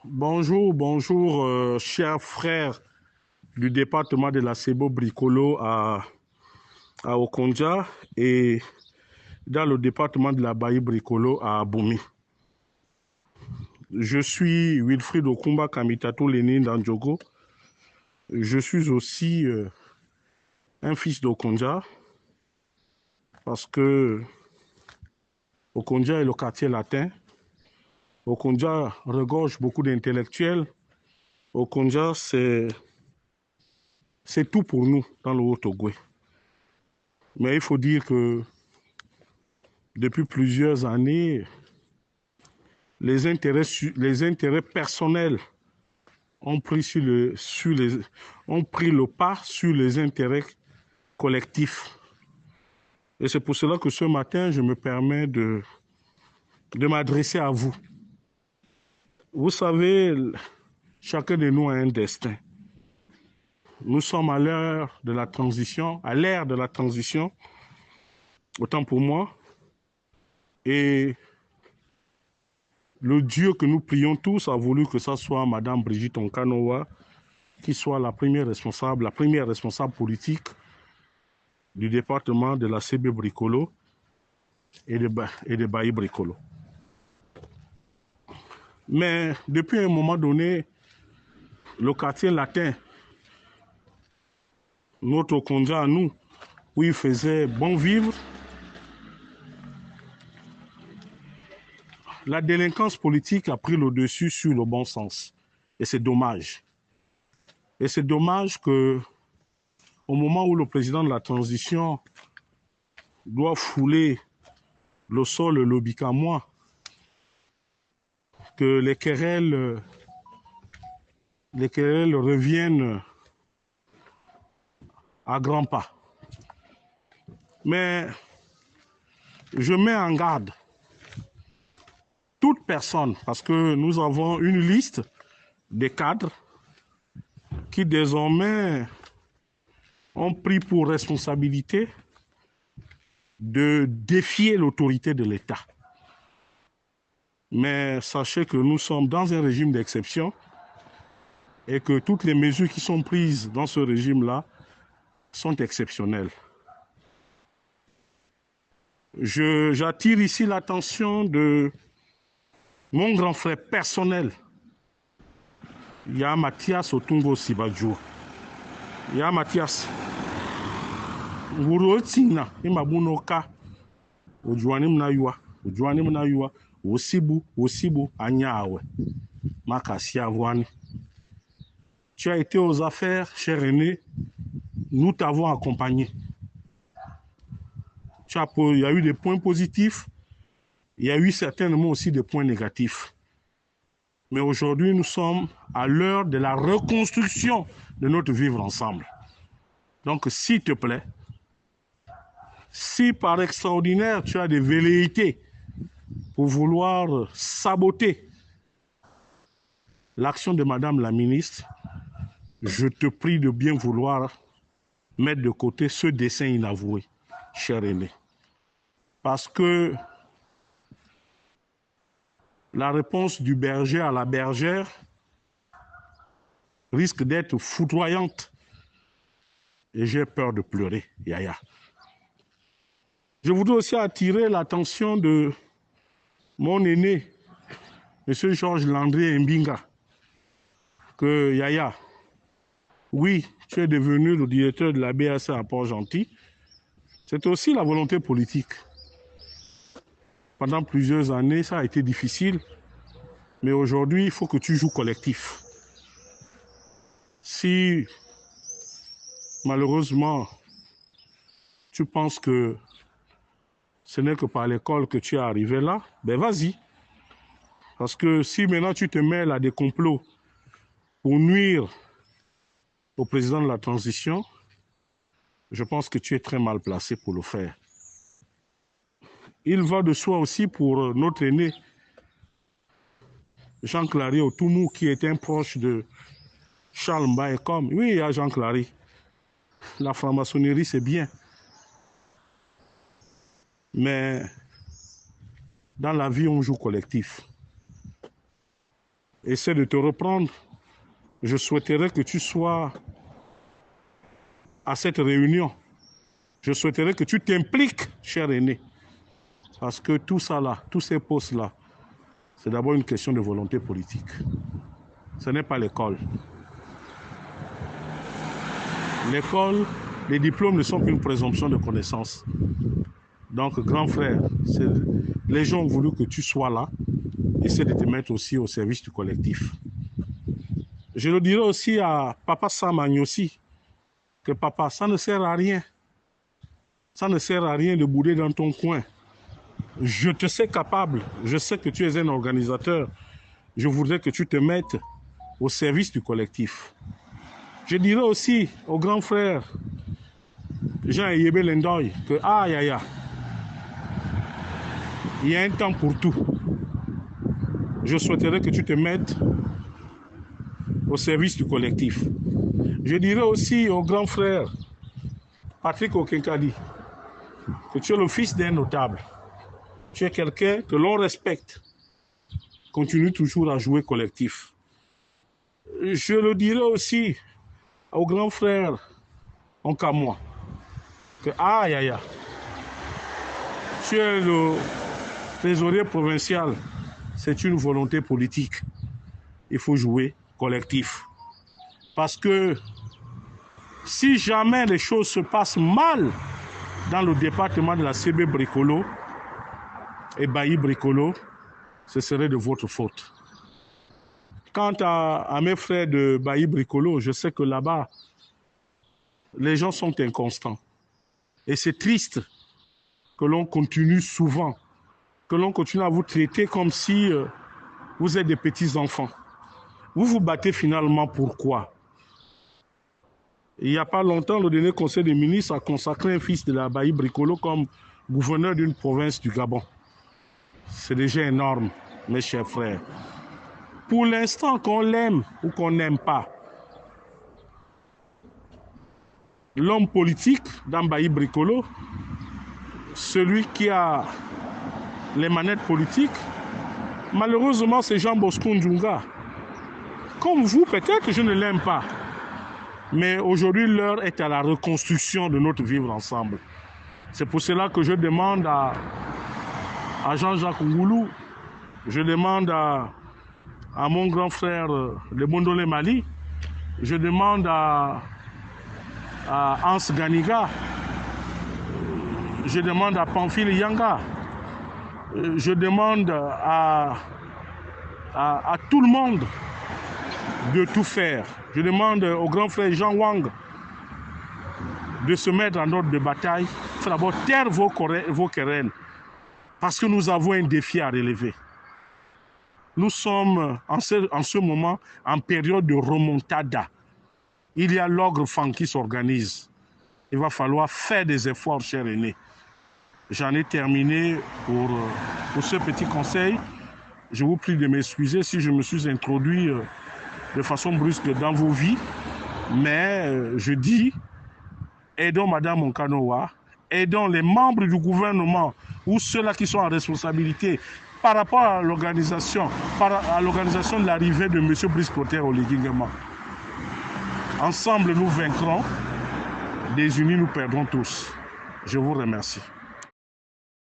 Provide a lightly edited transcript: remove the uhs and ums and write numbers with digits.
Bonjour, bonjour, chers frères du département de la Sebo Bricolo à Okonja et dans le département de la Baye Bricolo à Aboumi. Je suis Wilfried Okumba Kamitato Lénine d'Andjogo. Je suis aussi un fils d'Okonja parce que Okonja est le quartier latin. Okonja regorge beaucoup d'intellectuels. Okonja, c'est tout pour nous dans le Haut-Ogooué. Mais il faut dire que depuis plusieurs années, les intérêts personnels ont pris, ont pris le pas sur les intérêts collectifs. Et c'est pour cela que ce matin, je me permets de m'adresser à vous. Vous savez, chacun de nous a un destin. Nous sommes à l'ère de la transition, autant pour moi. Et le Dieu que nous prions tous a voulu que ce soit Madame Brigitte Onkanoa qui soit la première responsable politique du département de la CB Bricolo et de Baye Bricolo. Mais depuis un moment donné, le quartier latin, notre Okonja à nous, où il faisait bon vivre, la délinquance politique a pris le dessus sur le bon sens. Et c'est dommage. Et c'est dommage que, au moment où le président de la transition doit fouler le sol le bicamois, que les querelles reviennent à grands pas. Mais je mets en garde toute personne, parce que nous avons une liste des cadres qui désormais ont pris pour responsabilité de défier l'autorité de l'État. Mais sachez que nous sommes dans un régime d'exception et que toutes les mesures qui sont prises dans ce régime-là sont exceptionnelles. J'attire ici l'attention de mon grand frère personnel, il y a Mathias Otungo Sibadjour. Il y a Mathias. Wurotina, Imabunoka, Ojuanim na yua, Osibu, Anyawe, Makasia Voine. Tu as été aux affaires, cher aîné, nous t'avons accompagné. Il y a eu des points positifs, il y a eu certainement aussi des points négatifs. Mais aujourd'hui, nous sommes à l'heure de la reconstruction de notre vivre ensemble. Donc, s'il te plaît, si par extraordinaire tu as des velléités pour vouloir saboter l'action de Madame la ministre, je te prie de bien vouloir mettre de côté ce dessein inavoué, cher aîné. Parce que la réponse du berger à la bergère risque d'être foudroyante. Et j'ai peur de pleurer, Yaya. Je voudrais aussi attirer l'attention de mon aîné, M. Georges Landré Mbinga, que Yaya, oui, tu es devenu le directeur de la BAC à Port-Gentil. C'est aussi la volonté politique. Pendant plusieurs années, ça a été difficile, mais aujourd'hui, il faut que tu joues collectif. Si, malheureusement, tu penses que ce n'est que par l'école que tu es arrivé là, ben vas-y. Parce que si maintenant tu te mêles à des complots pour nuire au président de la transition, je pense que tu es très mal placé pour le faire. Il va de soi aussi pour notre aîné, Jean Clary Otoumou, qui est un proche de Charles Mbaye comme. Oui, il y a Jean Clary. La franc-maçonnerie, c'est bien. Mais dans la vie, on joue collectif. essaie de te reprendre. Je souhaiterais que tu sois à cette réunion. Je souhaiterais que tu t'impliques, cher aîné. Parce que tout ça là, tous ces postes-là, c'est d'abord une question de volonté politique. Ce n'est pas l'école. L'école, les diplômes ne sont qu'une présomption de connaissance. Donc, grand frère, les gens ont voulu que tu sois là. Essaie de te mettre aussi au service du collectif. Je le dirai aussi à Papa Sam Agnossi, que papa, ça ne sert à rien. Ça ne sert à rien de bouder dans ton coin. Je te sais capable. Je sais que tu es un organisateur. Je voudrais que tu te mettes au service du collectif. Je dirais aussi au grand frère Jean Yebe Lendoy que aïe aïe aïe, il y a un temps pour tout. Je souhaiterais que tu te mettes au service du collectif. Je dirais aussi au grand frère Patrick Okenkadi que tu es le fils d'un notable. Tu es quelqu'un que l'on respecte. Continue toujours à jouer collectif. Je le dirais aussi au grand frère Onkamwa que aïe aïe aïe, tu es le trésorier provincial. C'est une volonté politique. Il faut jouer collectif. Parce que si jamais les choses se passent mal dans le département de la CB Bricolo et Bailly Bricolo, ce serait de votre faute. Quant à mes frères de Bailly Bricolo, je sais que là-bas, les gens sont inconstants. Et c'est triste que l'on continue souvent, que l'on continue à vous traiter comme si vous êtes des petits-enfants. Vous vous battez finalement pourquoi? Il n'y a pas longtemps, le dernier conseil des ministres a consacré un fils de la Bailly Bricolo comme gouverneur d'une province du Gabon. C'est déjà énorme, mes chers frères. Pour l'instant, qu'on l'aime ou qu'on n'aime pas, l'homme politique dans Bailly Bricolo, celui qui a les manettes politiques, malheureusement, c'est Jean Bosco Ndjunga. Comme vous, peut-être, je ne l'aime pas. Mais aujourd'hui, l'heure est à la reconstruction de notre vivre ensemble. C'est pour cela que je demande à Jean-Jacques Ngoulou, je demande à mon grand frère Le Bondolé Mali, je demande à Hans Ganiga, je demande à Pamphile Yanga, je demande à tout le monde de tout faire. Je demande au grand frère Jean Wang de se mettre en ordre de bataille. Il faut d'abord taire vos querelles, parce que nous avons un défi à relever. Nous sommes en ce moment en période de remontada. Il y a l'ogre fan qui s'organise. Il va falloir faire des efforts, chers aînés. J'en ai terminé pour ce petit conseil. Je vous prie de m'excuser si je me suis introduit de façon brusque dans vos vies. Mais je dis, aidons Madame Onkanoa, aidons les membres du gouvernement ou ceux-là qui sont en responsabilité par rapport à l'organisation de l'arrivée de M. Brice Clotaire au Léguingama. Ensemble, nous vaincrons. Désunis, nous perdrons tous. Je vous remercie.